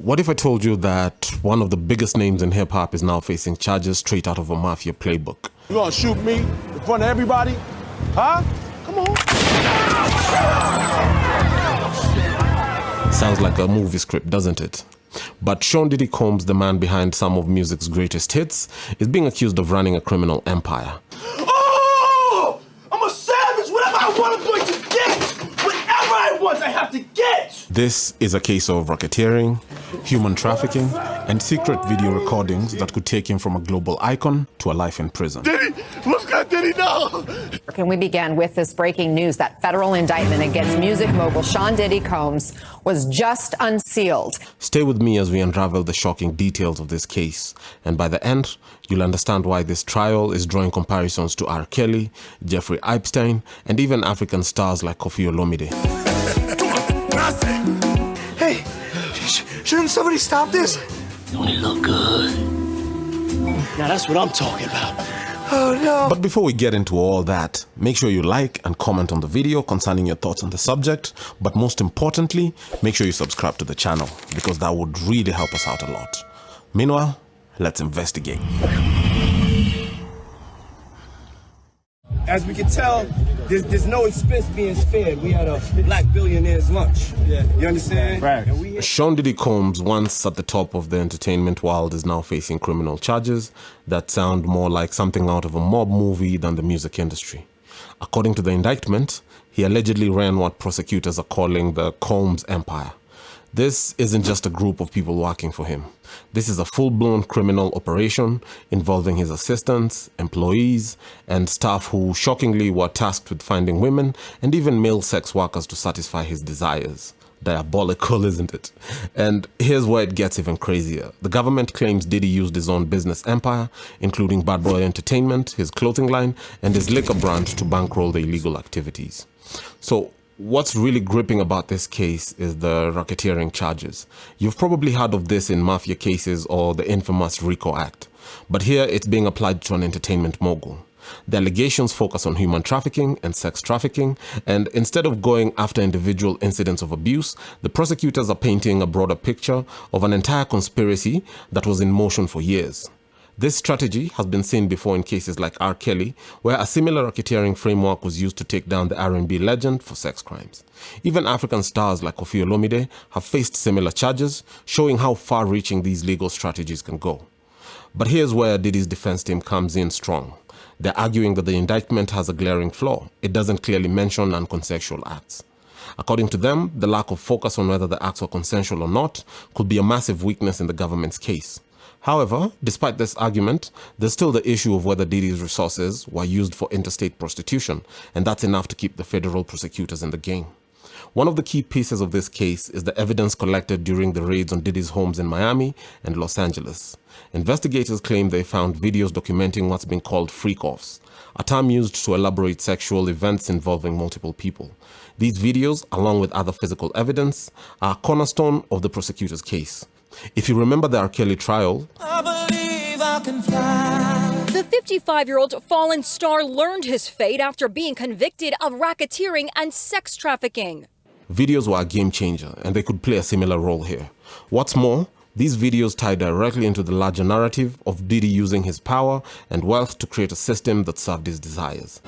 What if I told you that one of the biggest names in hip-hop is now facing charges straight out of a mafia playbook? You gonna shoot me in front of everybody? Huh? Come on. Sounds like a movie script, doesn't it? But Sean Diddy Combs, the man behind some of music's greatest hits, is being accused of running a criminal empire. Oh! I'm a savage! Whatever I want, I'm going to get! Whatever I want, I have to get! This is a case of racketeering, human trafficking, and secret video recordings that could take him from a global icon to a life in prison. Diddy! What's got Diddy now? And we began with this breaking news that federal indictment against music mogul Sean Diddy Combs was just unsealed. Stay with me as we unravel the shocking details of this case, and by the end, you'll understand why this trial is drawing comparisons to R. Kelly, Jeffrey Epstein, and even African stars like Koffi Olomide. Hey, shouldn't somebody stop this? Don't it look good? Now that's what I'm talking about. Oh no. But before we get into all that, make sure you like and comment on the video concerning your thoughts on the subject, but most importantly, make sure you subscribe to the channel because that would really help us out a lot. Meanwhile, let's investigate. As we can tell, there's no expense being spared. We had a black billionaire's lunch. Yeah. You understand? Right. And we Sean Diddy Combs, once at the top of the entertainment world, is now facing criminal charges that sound more like something out of a mob movie than the music industry. According to the indictment, he allegedly ran what prosecutors are calling the Combs Empire. This isn't just a group of people working for him. This is a full-blown criminal operation involving his assistants, employees, and staff who shockingly were tasked with finding women and even male sex workers to satisfy his desires. Diabolical, isn't it? And here's where it gets even crazier. The government claims Diddy used his own business empire, including Bad Boy Entertainment, his clothing line, and his liquor brand to bankroll the illegal activities. So, what's really gripping about this case is the racketeering charges. You've probably heard of this in mafia cases or the infamous RICO Act, but here it's being applied to an entertainment mogul. The allegations focus on human trafficking and sex trafficking, and instead of going after individual incidents of abuse, the prosecutors are painting a broader picture of an entire conspiracy that was in motion for years. This strategy has been seen before in cases like R. Kelly, where a similar racketeering framework was used to take down the R&B legend for sex crimes. Even African stars like Koffi Olomide have faced similar charges, showing how far-reaching these legal strategies can go. But here's where Diddy's defense team comes in strong. They're arguing that the indictment has a glaring flaw. It doesn't clearly mention non-consensual acts. According to them, the lack of focus on whether the acts were consensual or not could be a massive weakness in the government's case. However, despite this argument, there's still the issue of whether Diddy's resources were used for interstate prostitution, and that's enough to keep the federal prosecutors in the game. One of the key pieces of this case is the evidence collected during the raids on Diddy's homes in Miami and Los Angeles. Investigators claim they found videos documenting what's been called freak-offs, a term used to elaborate sexual events involving multiple people. These videos, along with other physical evidence, are a cornerstone of the prosecutor's case. If you remember the R. Kelly trial, I believe I can fly. The 55-year-old fallen star learned his fate after being convicted of racketeering and sex trafficking. videos were a game changer and they could play a similar role here. What's more, these videos tie directly into the larger narrative of Diddy using his power and wealth to create a system that served his desires.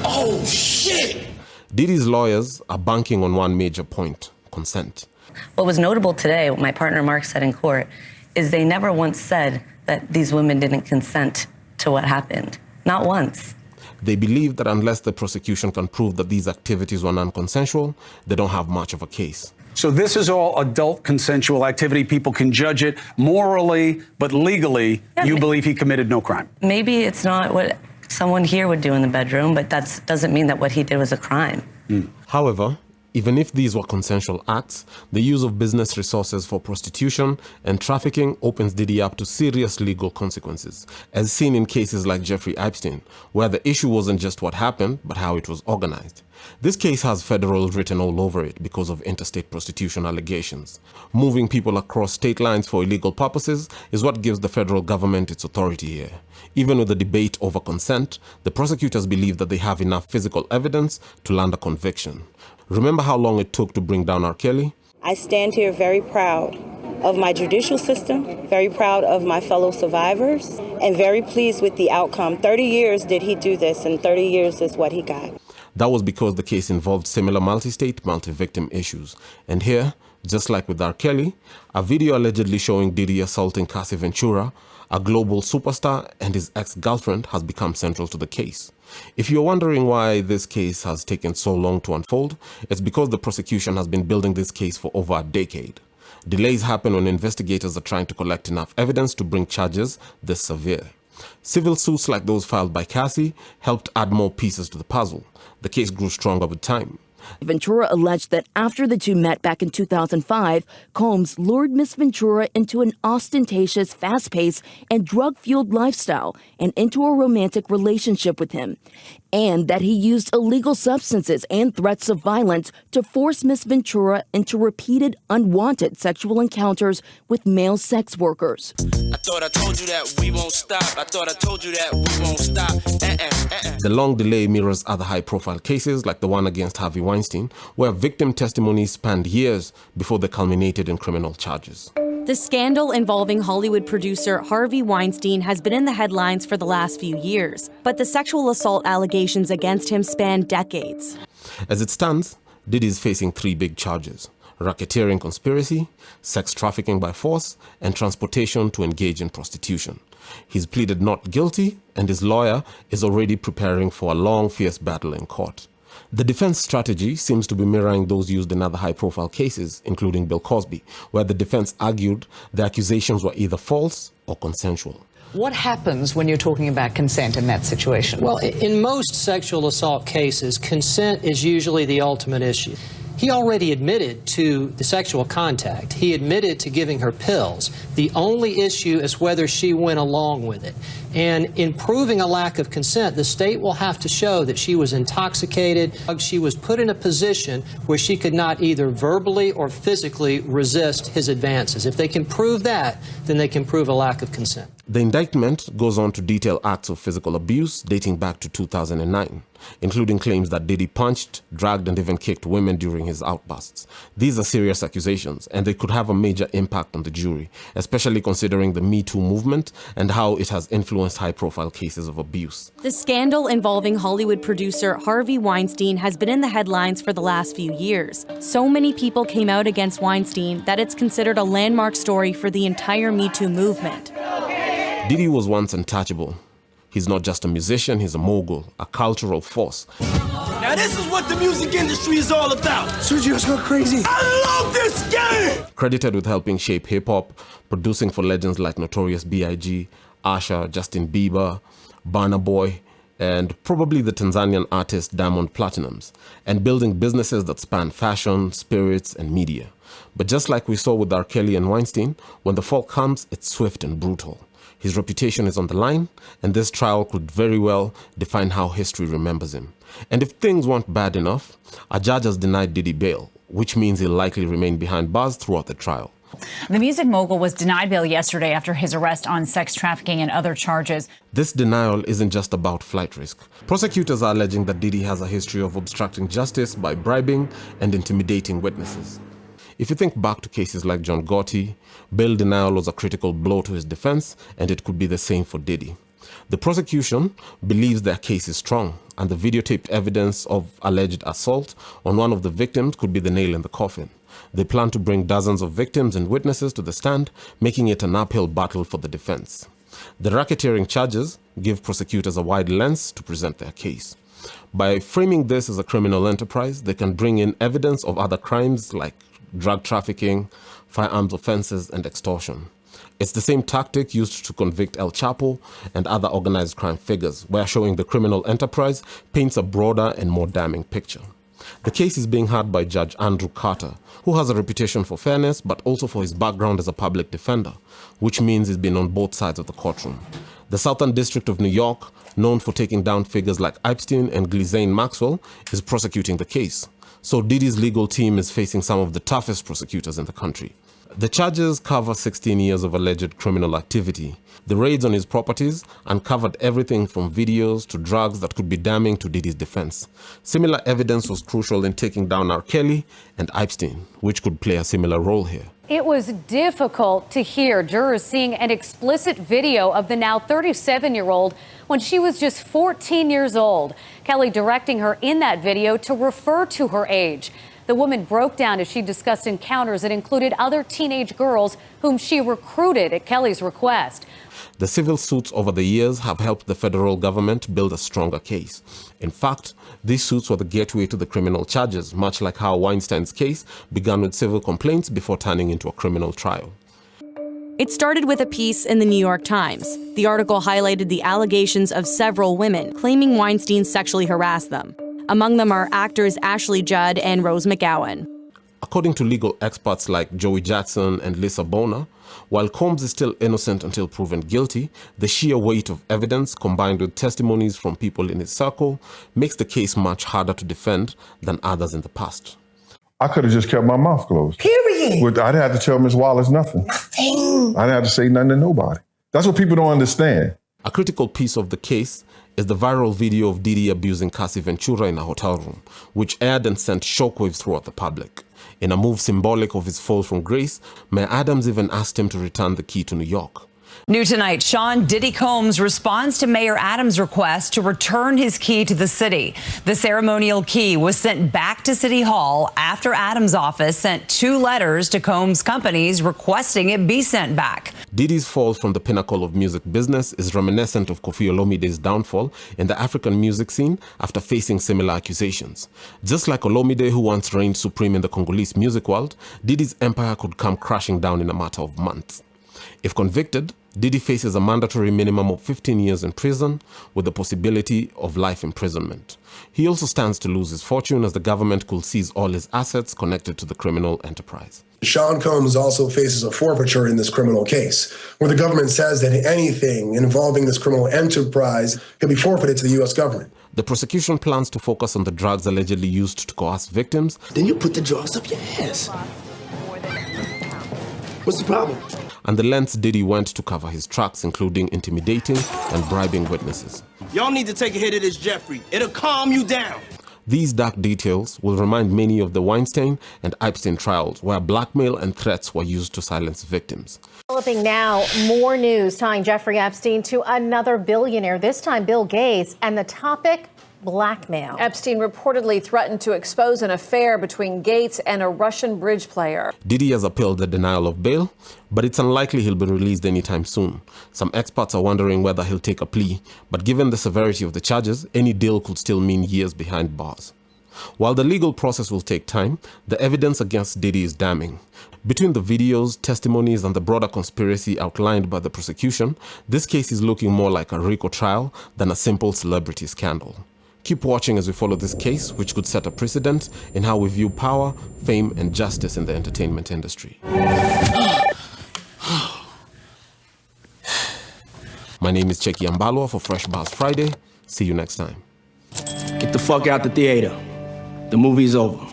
Oh, shit! Diddy's lawyers are banking on one major point: consent. What was notable today, what my partner Mark said in court, is they never once said that these women didn't consent to what happened. Not once. They believe that unless the prosecution can prove that these activities were non-consensual, they don't have much of a case. So this is all adult consensual activity. People can judge it morally, but legally, you believe he committed no crime. Maybe it's not what someone here would do in the bedroom, but that doesn't mean that what he did was a crime. However, even if these were consensual acts, the use of business resources for prostitution and trafficking opens Diddy up to serious legal consequences, as seen in cases like Jeffrey Epstein, where the issue wasn't just what happened, but how it was organized. This case has federal written all over it because of interstate prostitution allegations. Moving people across state lines for illegal purposes is what gives the federal government its authority here. Even with the debate over consent, the prosecutors believe that they have enough physical evidence to land a conviction. Remember how long it took to bring down R. Kelly? I stand here very proud of my judicial system, very proud of my fellow survivors, and very pleased with the outcome. 30 years did he do this, and 30 years is what he got. That was because the case involved similar multi-state, multi-victim issues. And here, just like with R. Kelly, a video allegedly showing Diddy assaulting Cassie Ventura, a global superstar, and his ex-girlfriend has become central to the case. If you're wondering why this case has taken so long to unfold, it's because the prosecution has been building this case for over a decade. Delays happen when investigators are trying to collect enough evidence to bring charges this severe. Civil suits like those filed by Cassie helped add more pieces to the puzzle. The case grew stronger with time. Ventura alleged that after the two met back in 2005, Combs lured Miss Ventura into an ostentatious, fast-paced, and drug-fueled lifestyle and into a romantic relationship with him, and that he used illegal substances and threats of violence to force Miss Ventura into repeated, unwanted sexual encounters with male sex workers. I thought I told you that we won't stop. I thought I told you that we won't stop. The long delay mirrors other high-profile cases like the one against Harvey Weinstein, where victim testimonies spanned years before they culminated in criminal charges. The scandal involving Hollywood producer Harvey Weinstein has been in the headlines for the last few years, but the sexual assault allegations against him span decades. As it stands, Diddy is facing 3 big charges: racketeering conspiracy, sex trafficking by force, and transportation to engage in prostitution. He's pleaded not guilty, and his lawyer is already preparing for a long, fierce battle in court. The defense strategy seems to be mirroring those used in other high-profile cases, including Bill Cosby, where the defense argued the accusations were either false or consensual. What happens when you're talking about consent in that situation? Well, in most sexual assault cases, consent is usually the ultimate issue. He already admitted to the sexual contact. He admitted to giving her pills. The only issue is whether she went along with it. And in proving a lack of consent, the state will have to show that she was intoxicated. She was put in a position where she could not either verbally or physically resist his advances. If they can prove that, then they can prove a lack of consent. The indictment goes on to detail acts of physical abuse dating back to 2009, including claims that Diddy punched, dragged, and even kicked women during his outbursts. These are serious accusations, and they could have a major impact on the jury, especially considering the Me Too movement and how it has influenced high-profile cases of abuse. The scandal involving Hollywood producer Harvey Weinstein has been in the headlines for the last few years. So many people came out against Weinstein that it's considered a landmark story for the entire Me Too movement. Diddy was once untouchable. He's not just a musician, he's a mogul, a cultural force. Now this is what the music industry is all about. Sergio's going crazy. I love this game! Credited with helping shape hip-hop, producing for legends like Notorious B.I.G., Usher, Justin Bieber, Burna Boy, and probably the Tanzanian artist Diamond Platnumz, and building businesses that span fashion, spirits, and media. But just like we saw with R. Kelly and Weinstein, when the fall comes, it's swift and brutal. His reputation is on the line, and this trial could very well define how history remembers him. And if things weren't bad enough, a judge has denied Diddy bail, which means he'll likely remain behind bars throughout the trial. The music mogul was denied bail yesterday after his arrest on sex trafficking and other charges. This denial isn't just about flight risk. Prosecutors are alleging that Diddy has a history of obstructing justice by bribing and intimidating witnesses. If you think back to cases like John Gotti, bail denial was a critical blow to his defense, and it could be the same for Diddy. The prosecution believes their case is strong, and the videotaped evidence of alleged assault on one of the victims could be the nail in the coffin. They plan to bring dozens of victims and witnesses to the stand, making it an uphill battle for the defense. The racketeering charges give prosecutors a wide lens to present their case. By framing this as a criminal enterprise, they can bring in evidence of other crimes like drug trafficking, firearms offenses, and extortion. It's the same tactic used to convict El Chapo and other organized crime figures, where showing the criminal enterprise paints a broader and more damning picture. The case is being heard by Judge Andrew Carter, who has a reputation for fairness, but also for his background as a public defender, which means he's been on both sides of the courtroom. The Southern District of New York, known for taking down figures like Epstein and Ghislaine Maxwell, is prosecuting the case. So Diddy's legal team is facing some of the toughest prosecutors in the country. The charges cover 16 years of alleged criminal activity. The raids on his properties uncovered everything from videos to drugs that could be damning to Diddy's defense. Similar evidence was crucial in taking down R. Kelly and Epstein, which could play a similar role here. It was difficult to hear jurors seeing an explicit video of the now 37-year-old when she was just 14 years old. Kelly directing her in that video to refer to her age. The woman broke down as she discussed encounters that included other teenage girls whom she recruited at Kelly's request. The civil suits over the years have helped the federal government build a stronger case. In fact, these suits were the gateway to the criminal charges, much like how Weinstein's case began with civil complaints before turning into a criminal trial. It started with a piece in the New York Times. The article highlighted the allegations of several women claiming Weinstein sexually harassed them. Among them are actors Ashley Judd and Rose McGowan. According to legal experts like Joey Jackson and Lisa Bonner, while Combs is still innocent until proven guilty, the sheer weight of evidence combined with testimonies from people in his circle makes the case much harder to defend than others in the past. I could have just kept my mouth closed. Period. I didn't have to tell Ms. Wallace nothing. I didn't have to say nothing to nobody. That's what people don't understand. A critical piece of the case is the viral video of Diddy abusing Cassie Ventura in a hotel room, which aired and sent shockwaves throughout the public. In a move symbolic of his fall from grace, Mayor Adams even asked him to return the key to New York. New tonight, Sean Diddy Combs responds to Mayor Adams' request to return his key to the city. The ceremonial key was sent back to City Hall after Adams' office sent 2 letters to Combs' companies requesting it be sent back. Diddy's fall from the pinnacle of music business is reminiscent of Koffi Olomide's downfall in the African music scene after facing similar accusations. Just like Olomide, who once reigned supreme in the Congolese music world, Diddy's empire could come crashing down in a matter of months. If convicted, Diddy faces a mandatory minimum of 15 years in prison with the possibility of life imprisonment. He also stands to lose his fortune as the government could seize all his assets connected to the criminal enterprise. Sean Combs also faces a forfeiture in this criminal case, where the government says that anything involving this criminal enterprise can be forfeited to the U.S. government. The prosecution plans to focus on the drugs allegedly used to coerce victims. Then you put the drugs up your ass. What's the problem? And the lengths Diddy went to cover his tracks, including intimidating and bribing witnesses. Y'all need to take a hit of this Jeffrey. It'll calm you down. These dark details will remind many of the Weinstein and Epstein trials, where blackmail and threats were used to silence victims. Developing now, more news tying Jeffrey Epstein to another billionaire, this time Bill Gates, and the topic, blackmail. Epstein reportedly threatened to expose an affair between Gates and a Russian bridge player. Diddy has appealed the denial of bail, but it's unlikely he'll be released anytime soon. Some experts are wondering whether he'll take a plea, but given the severity of the charges, any deal could still mean years behind bars. While the legal process will take time, the evidence against Diddy is damning. Between the videos, testimonies, and the broader conspiracy outlined by the prosecution, this case is looking more like a RICO trial than a simple celebrity scandal. Keep watching as we follow this case, which could set a precedent in how we view power, fame, and justice in the entertainment industry. My name is Cheki Ambalwa for Fresh Bars Friday. See you next time. Get the fuck out the theater. The movie's over.